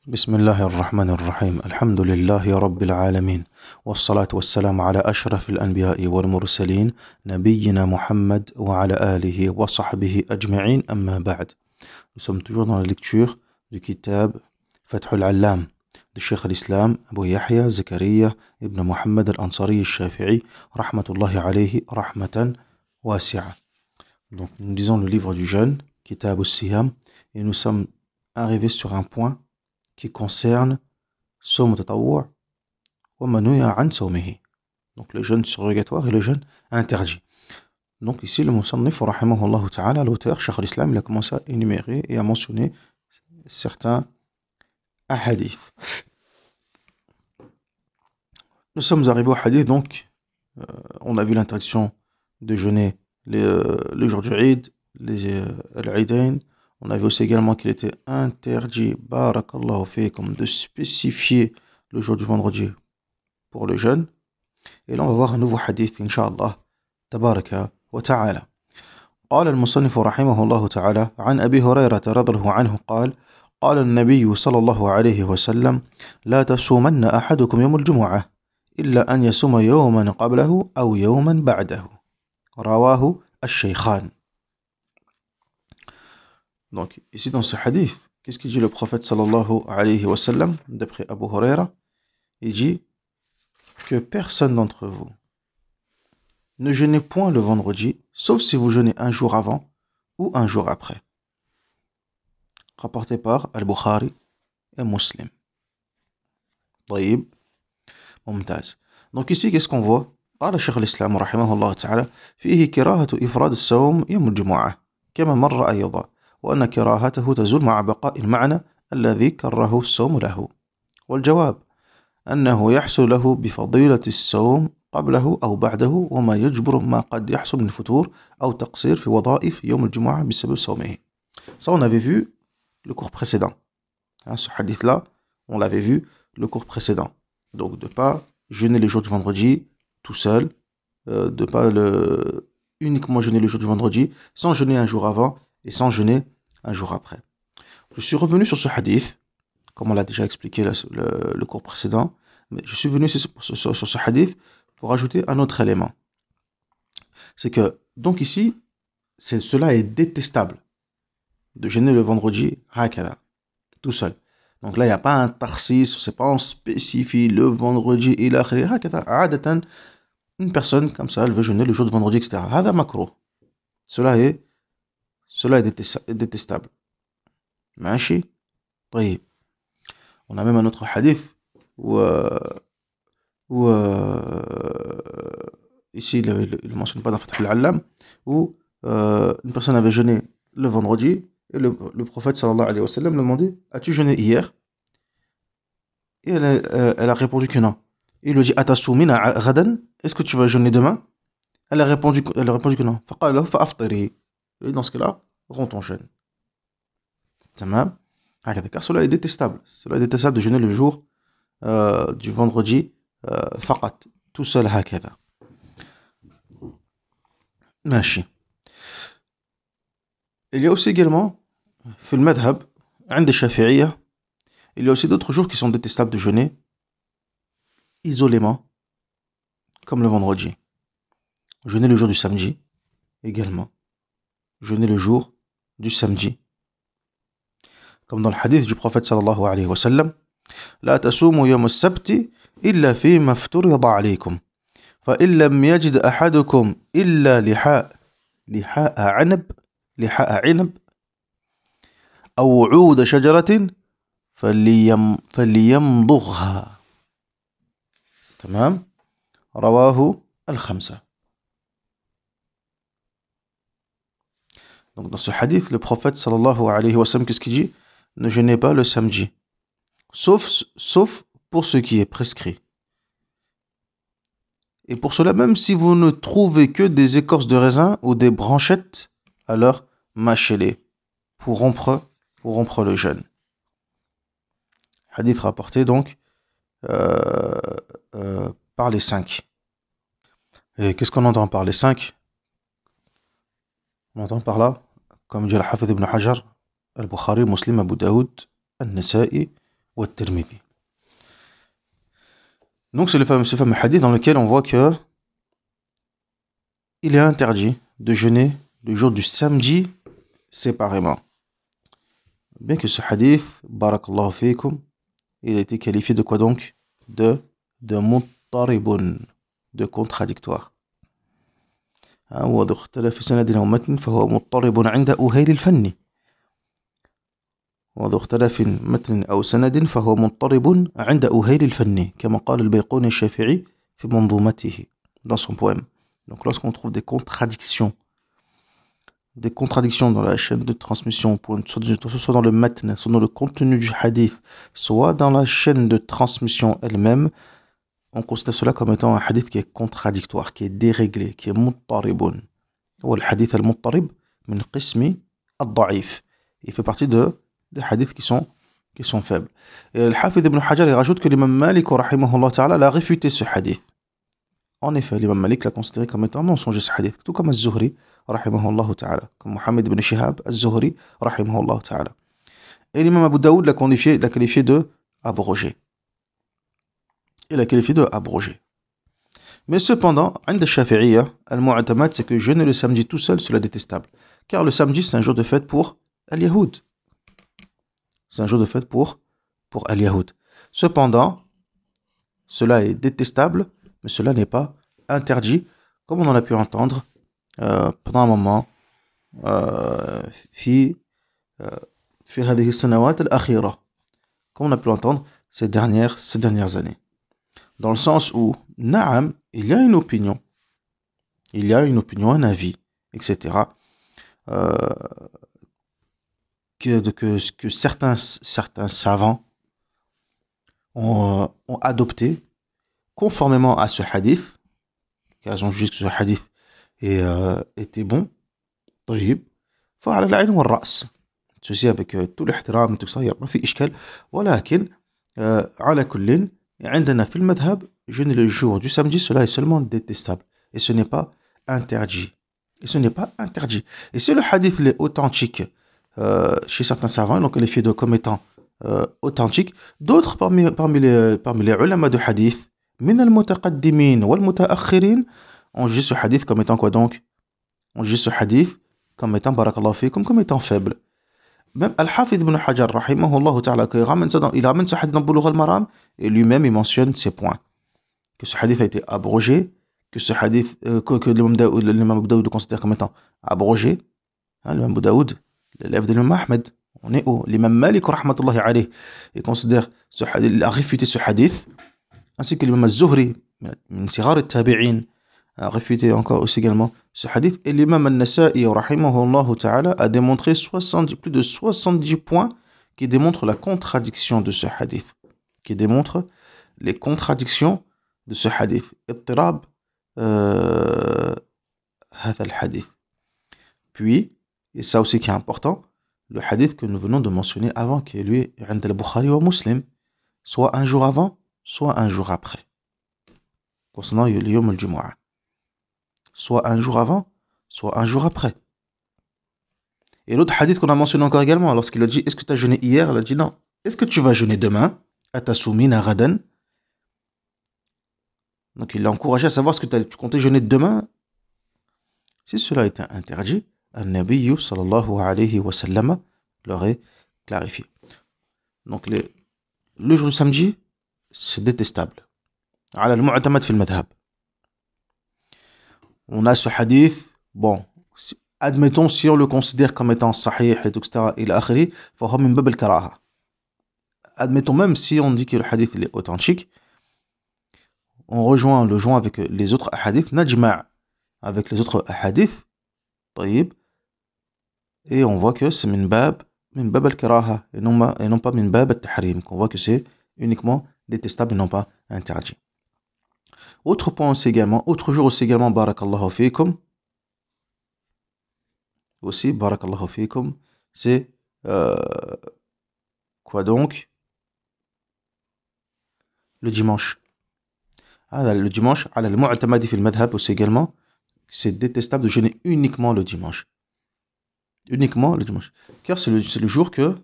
بسم الله الرحمن الرحيم الحمد لله رب العالمين والصلاة والسلام على أشرف الأنبياء والمرسلين نبينا محمد وعلى آله وصحبه أجمعين أما بعد. Nous sommes toujours dans la lecture du kitab Fath al-Allam de Cheikh al-Islam Abu Yahya Zakaria ibn Muhammad al-Ansari al-Shafi'i rahmatullahi alayhi rahmatan wasi'a. Donc nous lisons le livre du jeûne, Kitab al-Siyam, et nous sommes arrivés sur un point qui concerne Sawm Tatawwu' wa ma nuhiya an sawmihi. Donc le jeûne surrogatoire et le jeûne interdit. Donc ici le Musannif rahimahullah ta'ala, l'auteur, Cheikh al-Islam, il a commencé à énumérer et à mentionner certains hadiths. Nous sommes arrivés au hadith, donc on a vu l'interdiction de jeûner le jour du Eid, l'Eidain. On a vu aussi également qu'il était interdit, barakallahu fikum, de spécifier le jour du vendredi pour le jeûne. Et là on va voir un nouveau hadith, incha'Allah, tabaraka wa ta'ala. قال المصنف رحمه الله تعالى عن أبي هريرة رضي الله عنه قال قال النبي صلى الله عليه وسلم لا تصومن أحدكم يوم الجمعة إلا أن يصوم يوما قبله أو يوما بعده رواه الشيخان. Donc ici dans ce hadith, qu'est-ce qu'il dit le prophète sallallahu alayhi wa sallam, d'après Abu Huraira? Il dit que personne d'entre vous ne jeûnez point le vendredi, sauf si vous jeûnez un jour avant ou un jour après. Rapporté par Al-Bukhari et Muslim. طيب ممتاز. Donc ici qu'est-ce qu'on voit? قال شيخ الإسلام رحمه الله تعالى فيه كراهة إفراد الصوم يوم الجمعة كما مر أيضا وأن كراهته تزول مع بقاء المعنى الذي كره الصوم له. والجواب أنه يحصل له بفضيلة الصوم قبله أو بعده وما يجبر ما قد يحصل من الفتور أو تقصير في وظائف يوم الجمعة بسبب صومه. Ça on avait vu le cours précédent. Ce hadith-là, on l'avait vu le cours précédent. Donc de ne pas jeûner les jours du vendredi tout seul, de ne pas uniquement jeûner le jour du vendredi, sans jeûner un jour avant et sans jeûner un jour après. Je suis revenu sur ce hadith, comme on l'a déjà expliqué le cours précédent, mais je suis venu sur ce hadith pour ajouter un autre élément. C'est que, donc ici, cela est détestable, de jeûner le vendredi, hakada, tout seul. Donc là, il n'y a pas un tarsis, c'est pas on spécifie le vendredi, il a hakada, adatan, une personne comme ça, elle veut jeûner le jour du vendredi, etc. Hada makruh. Cela est détestable. Machi. طيب. On a même un autre hadith où ici il ne mentionne pas dans Fath al-Allam, où une personne avait jeûné le vendredi et le prophète sallallahu alayhi wa sallam lui a demandé: as-tu jeûné hier? Et elle a répondu que non. Il lui dit: atasumina ghadan, est-ce que tu vas jeûner demain? Elle a répondu que non. Faqala lahu fa'aftiri. Et dans ce cas-là, romps ton jeûne. Tamam. Car cela est détestable. Cela est détestable de jeûner le jour du vendredi faqat, tout seul hakada. Machi. Il y a aussi également, في المذهب عند الشافعية, il y a aussi d'autres jours qui sont détestables de jeûner isolément, comme le vendredi. Jeûner le jour du samedi également. Jeûner le jour du samedi. Comme dans le hadith du prophète sallallahu alayhi wa sallam: لا تصوموا يوم السبت إلا فيما افترض عليكم فإن لم يجد أحدكم إلا لحاء عنب أو عود شجرة فليمضغها. تمام. رواه الخمسة. Donc dans ce hadith, le prophète sallallahu alayhi wa sallam, qu'est-ce qu'il dit? Ne jeûnez pas le samedi, sauf pour ce qui est prescrit. Et pour cela, même si vous ne trouvez que des écorces de raisin ou des branchettes, alors mâchez-les pour rompre le jeûne. Hadith rapporté donc par les 5. Et qu'est-ce qu'on entend par les 5? On entend par là, comme dit le Hafidh ibn Hajar, Al-Bukhari, Muslim, Abu Daoud, Al-Nasa'i, والترمذي. Donc c'est ce fameux hadith dans lequel on voit que il est interdit de jeûner le jour du samedi séparément. Bien que ce hadith, barakallahu fikum, il a été qualifié de quoi donc? De muttaribun, de contradictoire. وإذا اختلف سند أو متن فهو مضطرب عند أهيل الفن. وذو اختلاف متن أو سند فهو مضطرب عند أهيل الفن كما قال البيقوني الشافعي في منظومته dans son poème. Donc lorsqu'on trouve des contradictions dans la chaîne de transmission, soit dans le matn, soit dans le contenu du hadith, soit dans la chaîne de transmission elle-même, on considère cela comme étant un hadith qui est contradictoire, qui est déréglé, qui est muttaribun. Ou le hadith al-muttarib min qismi al-da'if. Il fait partie des hadiths qui sont faibles. Et le Hafid ibn Hajar, il rajoute que l'imam Malik, rahimahullah ta'ala, a réfuté ce hadith. En effet, l'imam Malik l'a considéré comme étant mensonger ce hadith, tout comme az-Zuhri, rahimahullah ta'ala, comme Mohammed ibn Shihab, az-Zuhri, rahimahullah ta'ala. Et l'imam Abu Daoud l'a qualifié de abrogé. Il l'a qualifié de abrogé. Mais cependant, عند الشافعية, al-mu'tamad, c'est que jeûner le samedi tout seul, cela est détestable. Car le samedi, c'est un jour de fête pour al-Yahoud. C'est un jour de fête pour al-Yahoud. Cependant, cela est détestable, mais cela n'est pas interdit, comme on en a pu entendre pendant un moment في هذه السنوات الأخيرة, comme on a pu l'entendre ces dernières années. Dans le sens où, naam, il y a une opinion, un avis, etc., que certains savants ont adopté conformément à ce hadith, car ils ont jugé que ce hadith était bon, طيب, فعلى العين والرأس. Ceci avec tout l'ihtiram et tout ça, il n'y a pas fait ishkal, ولكن على كل عندنا في المذهب jeûner le jour du samedi, cela est seulement détestable et ce n'est pas interdit. Et si le hadith est authentique chez certains savants, donc qualifié comme étant authentique, d'autres parmi les ulama de hadith, من المتقدمين والمتأخرين, ont jugé ce hadith comme étant quoi donc? On juge ce hadith comme étant, barakallahu fikum, comme étant faible. Même Al-Hafid ibn Hajar, rahimahullah ta'ala, il ramène ce hadith dans Bulugh al-Maram, et lui-même il mentionne ces points. Que ce hadith a été abrogé, que ce hadith, que l'imam Abu Daoud considère comme étant abrogé. L'imam Abu Daoud, l'élève de l'imam Ahmed, on est où? L'imam Malik, rahmatullahi alayh, il considère ce hadith, il a réfuté ce hadith, ainsi que l'imam Az-Zuhri, min sighar al-tabi'in, a réfuté encore aussi également ce hadith, et l'imam al-Nasa'i, rahimahullah ta'ala, a démontré plus de 70 points qui démontrent la contradiction de ce hadith, qui démontrent les contradictions de ce hadith. اضطراب هذا الحديث. Puis, et ça aussi qui est important, le hadith que nous venons de mentionner avant, qui est lui, عند البخاري ومسلم, soit un jour avant, soit un jour après, concernant يوم الجمعة. Soit un jour avant, soit un jour après. Et l'autre hadith qu'on a mentionné encore également, lorsqu'il a dit, est-ce que tu as jeûné hier? Il a dit non. Est-ce que tu vas jeûner demain? Atasumina ghadan. Donc il l'a encouragé à savoir, est-ce que tu comptais jeûner demain? Si cela était interdit, An-Nabiyyu sallallahu alayhi wa sallam l'aurait clarifié. Donc le jour du samedi, c'est détestable. على المعتمد في المذهب. On a ce hadith, bon, admettons si on le considère comme étant sahih, etc., il a akhiri, فهو من باب الكراهة. Admettons même si on dit que le hadith est authentique, on rejoint le joint avec les autres hadiths, najma' avec les autres hadiths, طيب, et on voit que c'est min bab al-karaha, et non pas min bab al-tahrim, qu'on voit que c'est uniquement détestable et non pas interdit. Autre jour aussi également, barakallahu fikum, c'est quoi donc? Le dimanche. Le dimanche, على المعتمد في المذهب aussi également, c'est détestable de jeûner uniquement le dimanche. Car c'est le jour que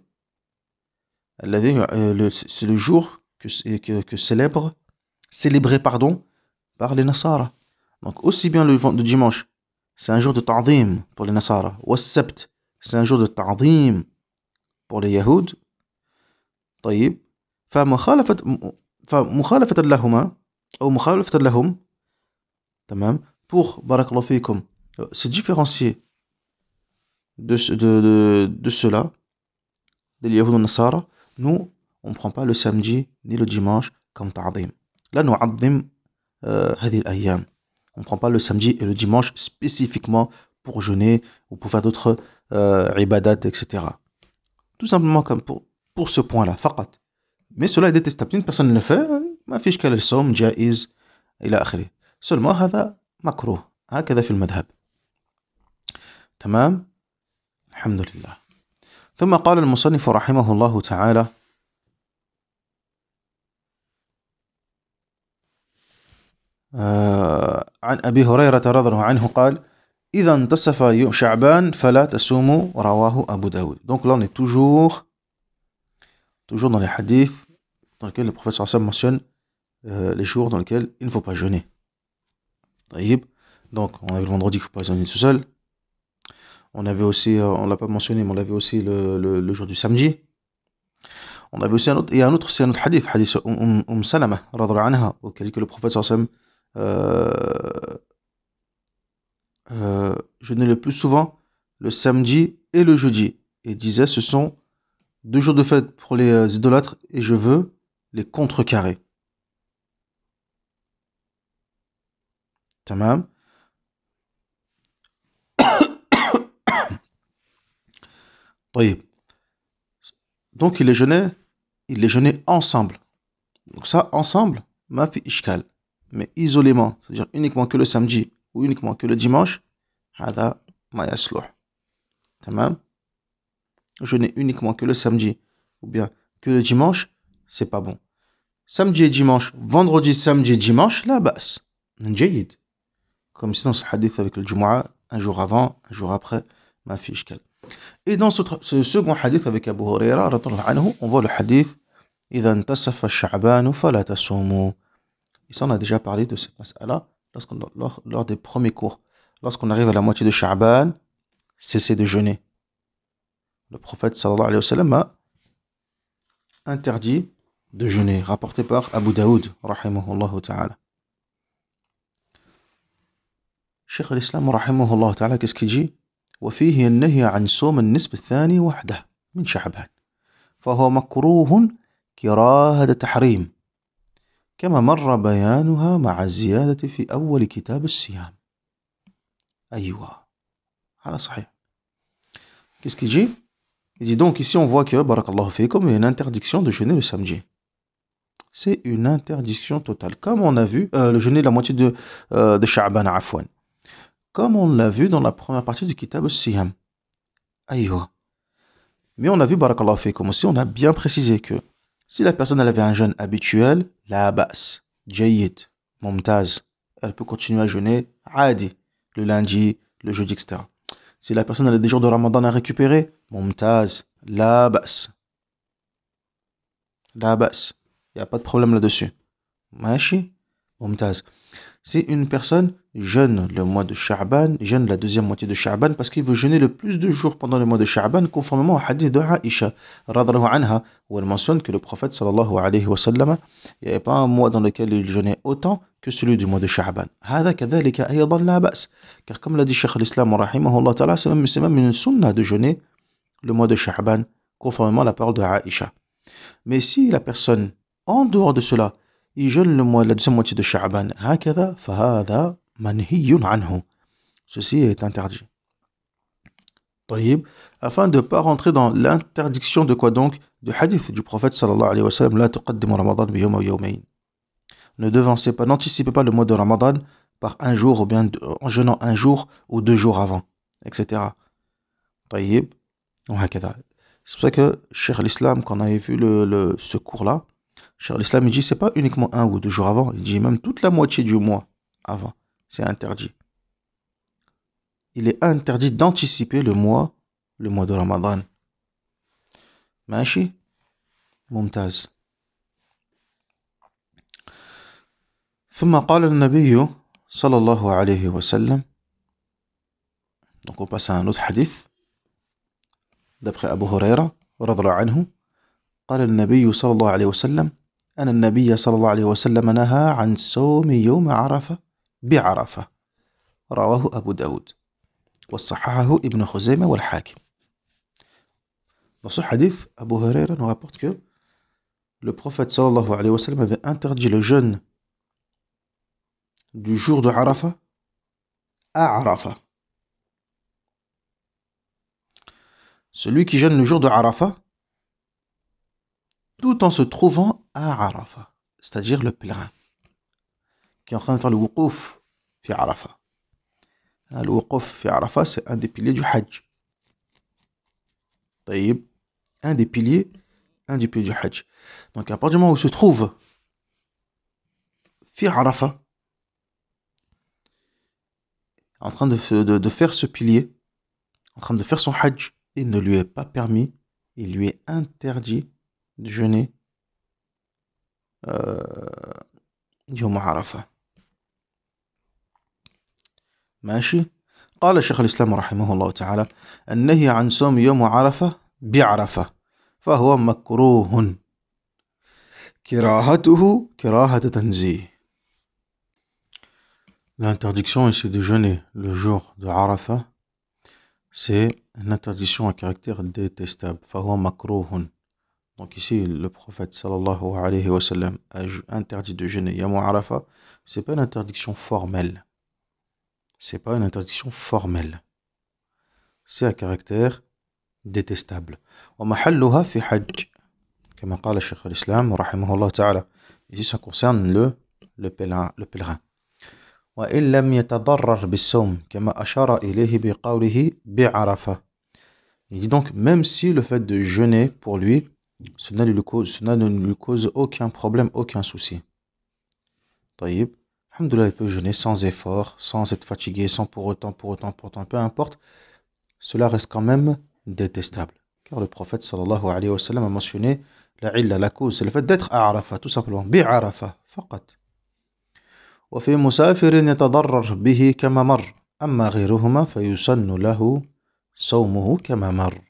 c'est le jour célébré par les Nasara. Donc aussi bien le dimanche, c'est un jour de ta'zim pour les Nasara. Was-sabt, c'est un jour de ta'zim pour les Yahoud. طيب فمخالفة لهما أو مخالفة لهم تمام pour barakallahu fikum se différencier de cela des Yahoud et Nasara. Nous on ne prend pas le samedi ni le dimanche comme ta'zim. Là nous نعظم هذه الأيام. On ne prend pas le samedi et le dimanche spécifiquement pour jeûner ou pour faire d'autres ibadat, etc. Tout simplement comme pour ce point-là, فقط. Mais cela est détestable. Si une personne le fait, ما فيش كلا الصوم جائز إلى آخره. Seulement هذا مكروه. هكذا في المذهب. تمام؟ الحمد لله. ثم قال المصنف رحمه الله تعالى: عن أبي هريرة رضي الله عنه قال: إذا انتصف شعبان فلا تصوموا رواه أبو داود. Donc là on est toujours dans les hadiths dans lesquels le prophète sallallahu alayhi wa sallam mentionne les jours dans lesquels il ne faut pas jeûner. طيب. Donc on a vu le vendredi qu'il ne faut pas jeûner tout seul. On avait aussi, on l'a pas mentionné, mais on avait aussi le jour du samedi. On avait aussi c'est un autre hadith Salama radhiyallahu anha, auquel que le prophète sallallahu alayhi wa sallam jeûnait le plus souvent le samedi et le jeudi, et disait: ce sont 2 jours de fête pour les idolâtres et je veux les contrecarrer. Tamam. طيب. Donc il les jeûnaient ensemble. Donc ça, ensemble, ma fi ishkal. Mais isolément, c'est-à-dire uniquement que le samedi ou uniquement que le dimanche, hada ma yasluh. Tamam. Jeûner uniquement que le samedi ou bien que le dimanche, c'est pas bon. Samedi et dimanche, vendredi, samedi et dimanche, la bas. Njayid. Comme si dans ce hadith avec le Jumu'ah, un jour avant, un jour après, ma fi ishkal. Et dans ce second hadith avec Abu Huraira, on voit le hadith إذا انتصف الشعبان فلا تصوموا. Ici on a déjà parlé de cette mas'ala lors des premiers cours. Lorsqu'on arrive à la moitié de Sha'ban, cessez de jeûner. Le prophète sallallahu alayhi wa sallam a interdit de jeûner, rapporté par Abu Daoud rahimahullah ta'ala. Cheikh al-Islam rahimahullah ta'ala, qu'est-ce qu'il dit? وفيه النهي عن صوم النصف الثاني وحده من شعبان فهو مكروه كراهة تحريم كما مر بيانها مع الزيادة في أول كتاب الصيام. أيوة هذا صحيح. Qu'est-ce qu'il dit? Il dit donc ici on voit que barakallahu fikum, il y a une interdiction de jeûner le samedi. C'est une interdiction totale, comme on a vu le jeûner la moitié de Sha'ban afwan, comme on l'a vu dans la première partie du kitab al-Siyam. Aïwa. Mais on a vu barakallahu fikum aussi, on a bien précisé que si la personne elle avait un jeûne habituel, la bas, jayyid, mumtaz, elle peut continuer à jeûner adi, le lundi, le jeudi, etc. Si la personne elle a des jours de Ramadan à récupérer, mumtaz, la bas. La bas. Il n'y a pas de problème là-dessus. Machi, mumtaz. Si une personne jeûne le mois de Sha'ban, jeûne la deuxième moitié de Sha'ban parce qu'il veut jeûner le plus de jours pendant le mois de Sha'ban, conformément au hadith de Aïcha, radhiyallahu anha, où elle mentionne que le prophète sallallahu alayhi wa sallam, il n'y avait pas un mois dans lequel il jeûnait autant que celui du mois de Sha'ban. هذا كذلك أيضا لا بأس. Car comme l'a dit Cheikh al-Islam rahimahullah ta'ala, c'est même une sunna de jeûner le mois de Sha'ban, conformément à la parole de Aïcha. Mais si la personne, en dehors de cela, il jeûne le mois, la deuxième moitié de Sha'ban, هكذا فهذا منهي عنه. Ceci est interdit. طيب, afin de ne pas rentrer dans l'interdiction de quoi donc? Du hadith du prophète sallallahu alayhi wa sallam, لا تقدموا رمضان بيوم أو يومين. Ne devancez pas, n'anticipez pas le mois de Ramadan par un jour ou bien en jeûnant un jour ou 2 jours avant, etc. طيب, وهكذا. C'est pour ça que Cheikh al-Islam, quand on avait vu ce cours-là, Cheikh al-Islam il dit c'est pas uniquement 1 ou 2 jours avant, il dit même toute la moitié du mois avant, c'est interdit. Il est interdit d'anticiper le mois de Ramadan. Machi. ممتاز. ثم قال النبي صلى الله عليه وسلم. Donc on passe à un autre hadith d'après Abu Huraira رضي الله عنه. قال النبي صلى الله عليه وسلم أن النبي صلى الله عليه وسلم نهى عن صوم يوم عرفة بعرفة. رواه أبو داود وصححه ابن خزيمة والحاكم. Dans ce hadith, Abu Huraira nous rapporte que le prophète sallallahu alayhi wa sallam avait interdit le jeûne du jour de Arafah à Arafah. Celui qui jeûne le jour de Arafah tout en se trouvant à Arafah, c'est-à-dire le pèlerin qui est en train de faire le wuqouf fi Arafah. Le wuqouf fi Arafah, c'est un des piliers du Hajj. طيب, un des piliers du Hajj. Donc à partir du moment où il se trouve fi Arafah, en train de faire ce pilier, en train de faire son Hajj, il ne lui est pas permis, il lui est interdit de jeûner يوم عرفة. ماشي. قال شيخ الإسلام رحمه الله تعالى النهي عن صوم يوم عرفة بعرفة فهو مكروه كراهته كراهة تنزيه. L'interdiction ici de jeûner le jour de Arafah, c'est une interdiction à caractère détestable. فهو مكروه. Donc ici, le prophète sallallahu alayhi wa sallam a interdit de jeûner Yom Arafah. C'est pas une interdiction formelle. C'est pas une interdiction formelle. C'est à caractère détestable. ومحلها في حج كما قال شيخ الإسلام رحمه الله تعالى. Ici, ça concerne le pèlerin. وإن لم يتضرر بالصوم كما أشار إليه بقوله بعرفة. Il dit donc, même si le fait de jeûner pour lui, cela ne lui cause aucun problème, aucun souci. طيب. Alhamdoulilah, il peut jeûner sans effort, sans être fatigué, sans pour autant, peu importe. Cela reste quand même détestable. Car le prophète sallallahu alayhi wa sallam a mentionné la cause, c'est le fait d'être à Arafah, tout simplement. Bi'Arafah, faqat. وفي مسافر يتضرر به كما مر أما غيرهما فيسن له صومه كما مر.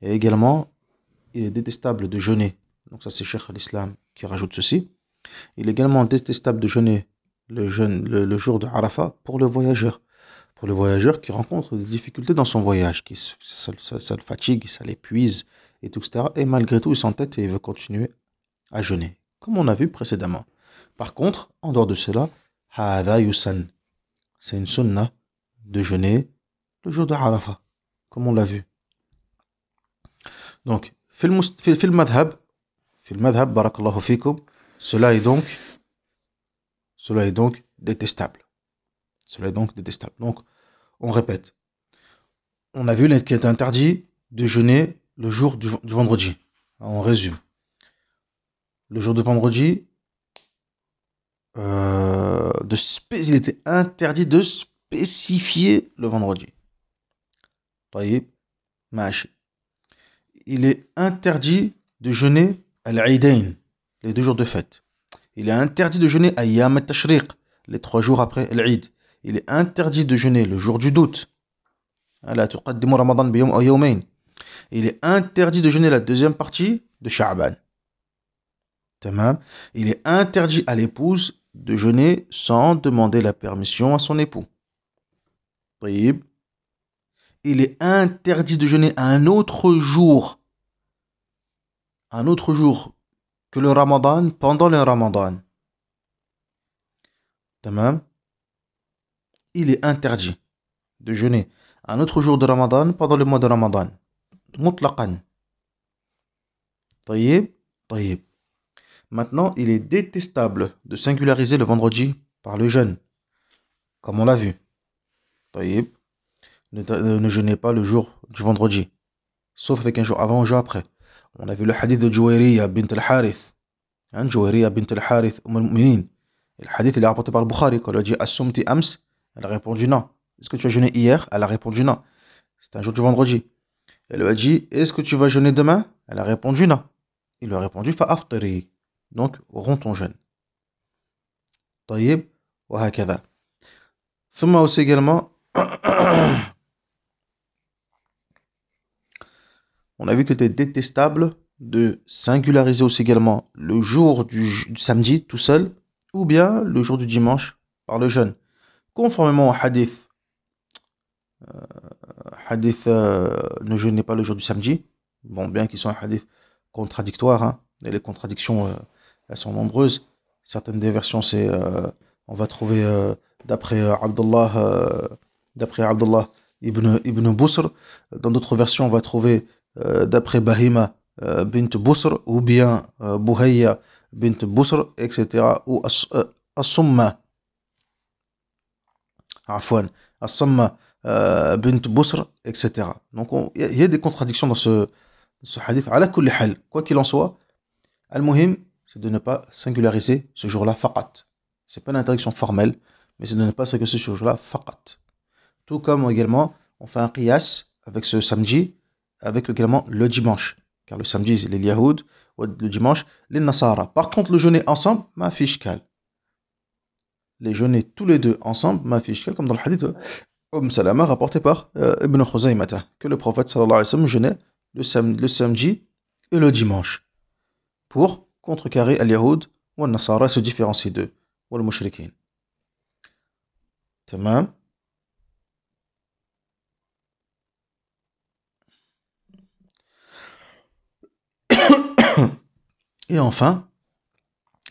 Et également, il est détestable de jeûner. Donc ça c'est Cheikh al-Islam qui rajoute ceci. Il est également détestable de jeûner le jour de Arafah pour le voyageur. Pour le voyageur qui rencontre des difficultés dans son voyage, ça le fatigue, ça l'épuise, et tout, etc. Et malgré tout, il s'entête et il veut continuer à jeûner, comme on a vu précédemment. Par contre, en dehors de cela, Hada Yusan, c'est une sunna de jeûner le jour de Arafah, comme on l'a vu. Donc, في المذهب barakallahu fikum, cela est donc détestable. Donc, on répète. On a vu qu'il est interdit de jeûner le jour du vendredi. On résume. Le jour de vendredi, il était interdit de spécifier le vendredi. طيب. ماشي. Il est interdit de jeûner al-Eidain, les 2 jours de fête. Il est interdit de jeûner Ayyam al-Tashriq, les 3 jours après l'Eid. Il est interdit de jeûner le jour du doute. La tuqaddimu Ramadan bi yawm aw yawmayn. Il est interdit de jeûner la deuxième partie de Sha'ban. Tamam. Il est interdit à l'épouse de jeûner sans demander la permission à son époux. طيب. Il est interdit de jeûner un autre jour que le Ramadan pendant le Ramadan. Tamam. Il est interdit de jeûner un autre jour de Ramadan pendant le mois de Ramadan. Mutlaqan. طيب. Maintenant, il est détestable de singulariser le vendredi par le jeûne, comme on l'a vu. طيب. Ne jeûnez pas le jour du vendredi, sauf avec un jour avant ou un jour après. On a vu le hadith de Juwayriya bint al-Harith. Juwayriya bint al-Harith, al-Mu'minin. Le hadith il est rapporté par le Bukhari. Quand elle a dit As-sumti ams, elle a répondu non. Est-ce que tu as jeûné hier? Elle a répondu non. C'est un jour du vendredi. Elle lui a dit est-ce que tu vas jeûner demain? Elle a répondu non. Il lui a répondu فأفطري. Donc, romps ton jeûne. طيب وهكذا. ثم aussi également, on a vu que c'était détestable de singulariser aussi également le jour du samedi tout seul, ou bien le jour du dimanche par le jeûne. Conformément au hadith, ne jeûnez pas le jour du samedi, bon, bien qu'ils soient un hadith contradictoire, hein, et les contradictions, elles sont nombreuses. Certaines des versions, on va trouver d'après Abdullah ibn Busr. Dans d'autres versions, on va trouver d'après Bahima bint Busr, ou bien Buhayya bint Busr, etc. Ou As-Summa, Afwan, As-Summa bint Busr, etc. Donc il y a des contradictions dans ce hadith. Ala kulli hal, quoi qu'il en soit, al-muhim, c'est de ne pas singulariser ce jour-là faqat. C'est pas une interdiction formelle, mais c'est de ne pas singulariser ce jour-là faqat. Tout comme également, on fait un qiyas avec ce samedi, avec également le dimanche. Car le samedi, c'est les Yahoud, le dimanche, les Nasara. Par contre, le jeûner ensemble, ma fiche cale. Les jeûner tous les deux ensemble, ma fiche cale, comme dans le hadith de Salama rapporté par Ibn Khuzaymata, que le prophète sallallahu alayhi wa sallam jeûnait le samedi et le dimanche, pour contrecarrer al-Yahoud ou al-Nasara, se différencier d'eux, ou al-Mushrikin. Tamam. Et enfin,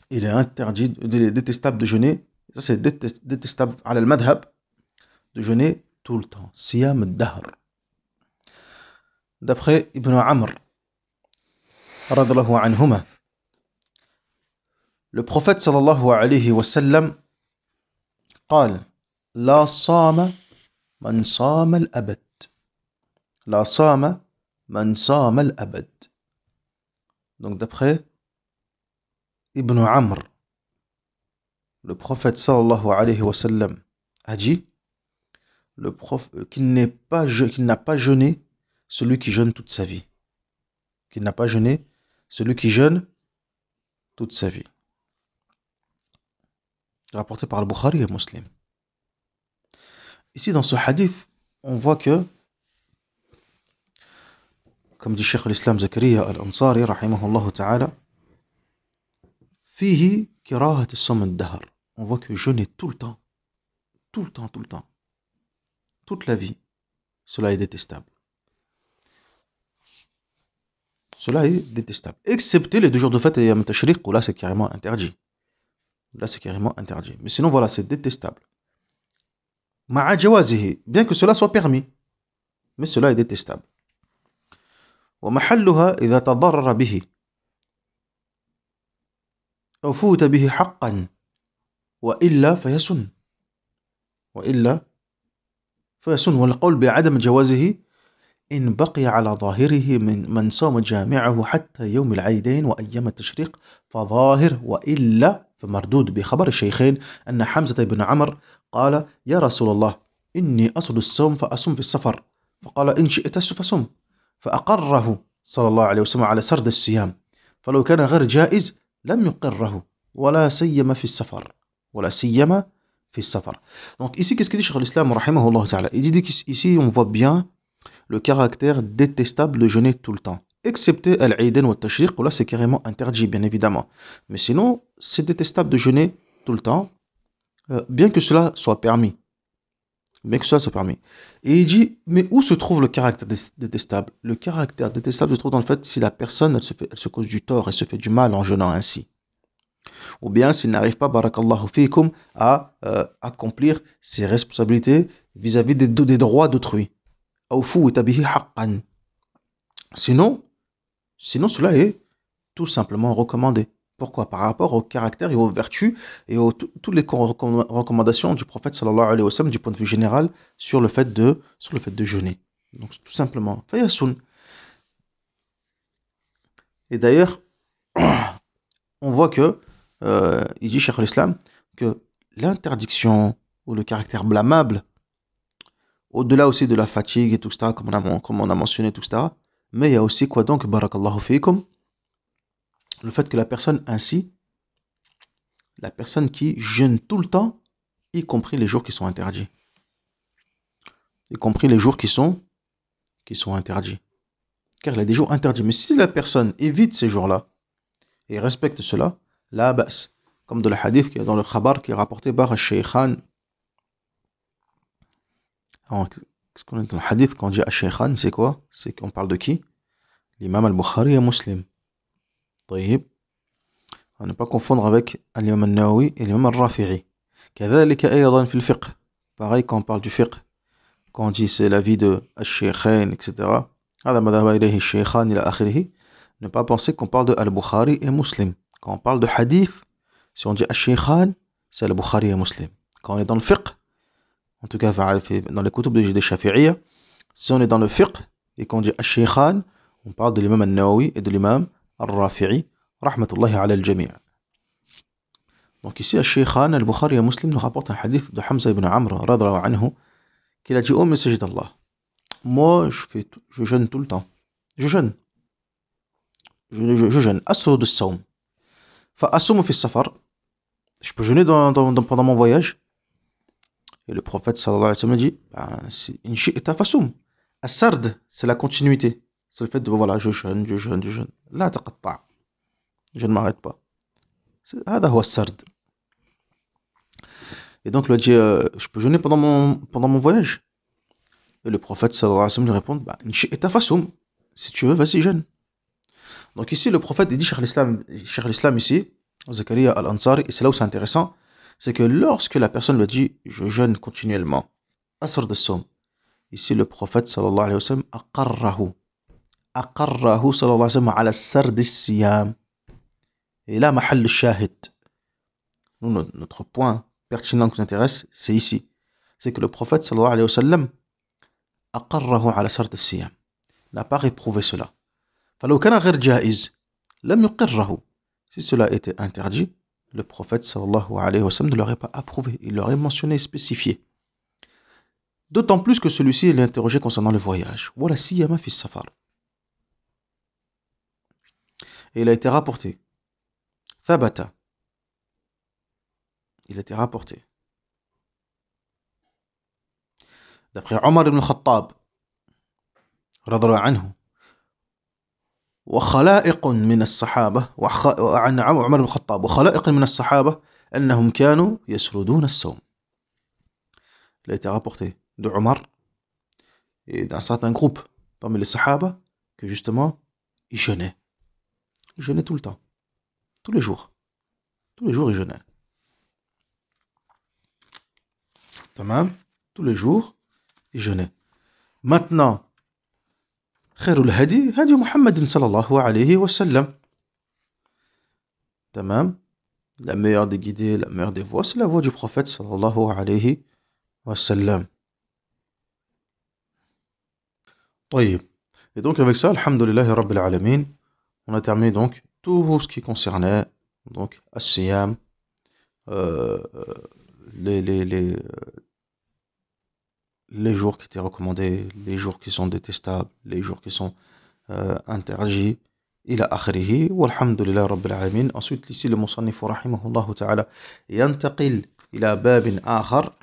il est interdit, détestable de jeûner, ça c'est détestable à al-madhab, de jeûner tout le temps. Siyam al-dahr. D'après Ibn Amr, radallahu anhuma, le prophète sallallahu alayhi wa sallam قال لا صام من صام الأبد لا صام من صام الأبد. Donc d'après Ibn Amr, le prophète sallallahu alayhi wa sallam a dit qu'il n'a pas jeûné celui qui jeûne toute sa vie. Qu'il n'a pas jeûné celui qui jeûne toute sa vie. Rapporté par Al-Bukhari et Muslim. Ici dans ce hadith, on voit que, comme dit Cheikh l'Islam Zakaria al-Ansari rahimahullah ta'ala, fihi kirahat as-sawm ad-dahr. On voit que jeûner tout le temps, toute la vie, cela est détestable. Cela est détestable. Excepté les 2 jours de fête et Yom Tashriq, où là c'est carrément interdit. Mais sinon voilà, c'est détestable. Ma'a jawazihi, bien que cela soit permis, mais cela est détestable. Wa mahalluha idha tadarrara bihi aw futa bihi haqqan wa illa fayasun. والقول بعدم جوازه إن بقي على ظاهره من صام جامعه حتى يوم العيدين وأيام التشريق فظاهر، وإلا فمردود، بخبر الشيخين أن حمزة بن عمر قال يا رسول الله إني أصل الصوم فأصوم في السفر، فقال إن شئت فصم، فأقره صلى الله عليه وسلم على سرد الصيام، فلو كان غير جائز لم يقره ولا سيما في السفر. Donc ici, qu'est-ce qu'il dit Cheikh l'Islam rahimahullah ta'ala? Il dit qu'ici on voit bien le caractère détestable de jeûner tout le temps, excepté al-Eiden ou al-Tashriq, où là c'est carrément interdit, bien évidemment. Mais sinon, c'est détestable de jeûner tout le temps, bien que cela soit permis. Et il dit, mais où se trouve le caractère détestable? Le caractère détestable se trouve dans le fait si la personne elle se cause du tort et se fait du mal en jeûnant ainsi. Ou bien s'il n'arrive pas, barakallahu fikum, à accomplir ses responsabilités vis-à-vis des droits d'autrui. Sinon, cela est tout simplement recommandé. Pourquoi? Par rapport au caractère et aux vertus et toutes les recommandations du prophète sallallahu alayhi wa sallam du point de vue général sur le fait de jeûner. Donc tout simplement, fayasun. Et d'ailleurs, on voit que il dit Cheikh l'Islam que l'interdiction ou le caractère blâmable, au-delà aussi de la fatigue et tout ça, comme on a mentionné tout ça, mais il y a aussi quoi donc, barakallahu fikum, le fait que la personne qui jeûne tout le temps, y compris les jours qui sont interdits. Y compris les jours qui sont interdits. Car il y a des jours interdits. Mais si la personne évite ces jours-là et respecte cela, la ba's. Comme dans le hadith qui est dans le khabar qui est rapporté par al-Shaykhan. Qu'est-ce qu'on a dans le hadith quand on dit al-Shaykhan, c'est quoi? C'est qu'on parle de qui? L'imam al-Bukhari et Muslim. طيب. À ne pas confondre avec l'imam al-Nawawi et l'imam al-Rafi'i. كذلك أيضا في الفقه. Pareil quand on parle du fiqh. Quand on dit c'est la vie de al-Shaykhain, etc. هذا ما ذهب إليه الشيخان إلى آخره. Ne pas penser qu'on parle de al-Bukhari et Muslim. Quand on parle de hadith, si on dit al-Shaykhan, c'est al-Bukhari et Muslim. Quand on est dans le fiqh, en tout cas dans les kutub de Shafi'iyya, si on est dans le fiqh et qu'on dit al-Shaykhan, on parle de l'imam al-Nawawi et de l'imam al-Rafi'i, rahmatullahi ala al-jami'. Donc ici, al-Shaykhan, al-Bukhari et Muslim nous rapporte un hadith de Hamza ibn Amr, radhiyallahu anhu, qu'il a dit au messager d'Allah. Moi, je jeûne tout le temps. Je jeûne. Je jeûne. Assour de saum. Fa'assoum fi safar. Je peux jeûner pendant mon voyage. Et le prophète sallallahu alayhi wa sallam dit, in shi'ta fasoum. As-sard, c'est la continuité. C'est le fait de, voilà, je jeûne. La taqatta'. Je ne m'arrête pas. هذا هو السرد. Et donc, il lui a dit, je peux jeûner pendant mon voyage. Et le prophète sallallahu alayhi wa sallam lui répond, in shi'ta fasoum. Si tu veux, vas-y, jeûne. Donc ici, le prophète, il dit, Cheikh l'Islam ici, Zakaria al-Ansari, et c'est là où c'est intéressant, c'est que lorsque la personne lui dit, je jeûne continuellement, asr de somme, ici le prophète sallallahu alayhi wa sallam, aqarrahu sallallahu alayhi wa sallam, ala sard al-siyam. Et là, mahal al-shahid. Notre point pertinent qui nous intéresse, c'est ici. C'est que le prophète sallallahu alayhi wa sallam, aqarrahu ala sard al-siyam. N'a pas réprouvé cela. فلو كان غير جائز لم يقره. Si cela était interdit, le prophète sallallahu alayhi wa sallam ne l'aurait pas approuvé, il l'aurait mentionné et spécifié. D'autant plus que celui-ci est interrogé concernant le voyage. Wala siyama fi safar. Et il a été rapporté. Thabata. Il a été rapporté. D'après Omar ibn Khattab, radhiyallahu anhu, وخلائق من الصحابة وعن عمر بن الخطاب وخلائق من الصحابة أنهم كانوا يسردون الصوم. Il a été rapporté de Omar et d'un certain groupe parmi les Sahaba que justement ils jeûnaient. Ils jeûnaient tout le temps, tous les jours. Tous les jours ils jeûnaient. Tamam, tous les jours ils jeûnaient. Maintenant, خير الهدي هدي محمد صلى الله عليه وسلم. تمام. La meilleure des guidées, la meilleure des voies, c'est la voie du prophète sallallahu alayhi wa sallam. طيب. Et donc avec ça, alhamdulillahi rabbil alamin, on a terminé donc tout ce qui concernait donc as-siyam, les jours qui étaient recommandés, les jours qui sont détestables, les jours qui sont interdits, إلى آخره والحمد لله رب العالمين. Ensuite ici le مصنف رحمه الله تعالى ينتقل إلى باب آخر.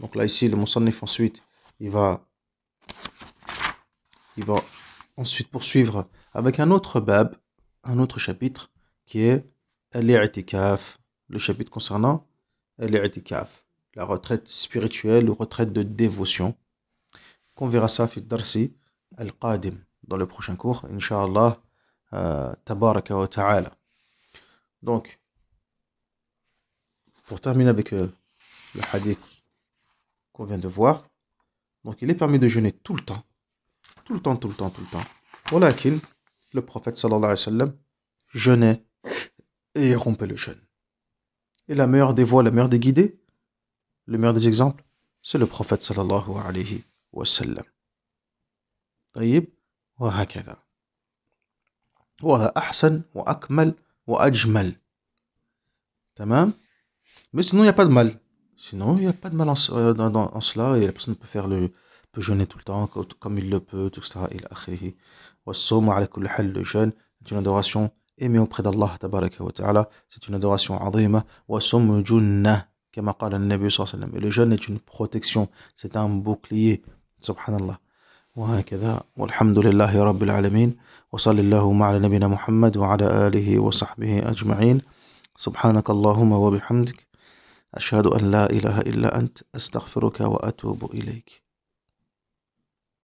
Donc là ici le مصنف ensuite il va ensuite poursuivre avec un autre bab, un autre chapitre qui est l'i'tikaf, le chapitre concernant l'i'tikaf, la retraite spirituelle ou retraite de dévotion, qu'on verra ça في الدرس القادم, dans le prochain cours inch'Allah tabaraka wa ta'ala. Donc pour terminer avec le hadith qu'on vient de voir, donc il est permis de jeûner tout le temps. ولكن le prophète sallallahu alayhi wa sallam jeûnait et il rompait le jeûne. Et la meilleure des voies, la meilleure des guidées, le meilleur des exemples, c'est le prophète sallallahu alayhi wa sallam. طيب وهكذا. وهذا أحسن وأكمل وأجمل. تمام. Mais sinon il n'y a pas de mal. Sinon il n'y a pas de mal en cela et la personne peut jeûner tout le temps comme il le peut, tout ça, il a akhirihi. والصوم على كل حال, le jeûne est une adoration aimé auprès d'Allah tabaraka wa ta'ala. C'est une adoration azima. وَالصَّوْمُ جُنَّةٌ كما قال النبي صلى الله عليه وسلم. Et le jeûne est une protection, c'est un bouclier. Subhanallah. وهكذا والحمد لله رب العالمين وصلى اللهم على نبينا محمد وعلى آله وصحبه أجمعين. سبحانك اللهم وبحمدك أشهد أن لا إله إلا أنت أستغفرك وأتوب إليك.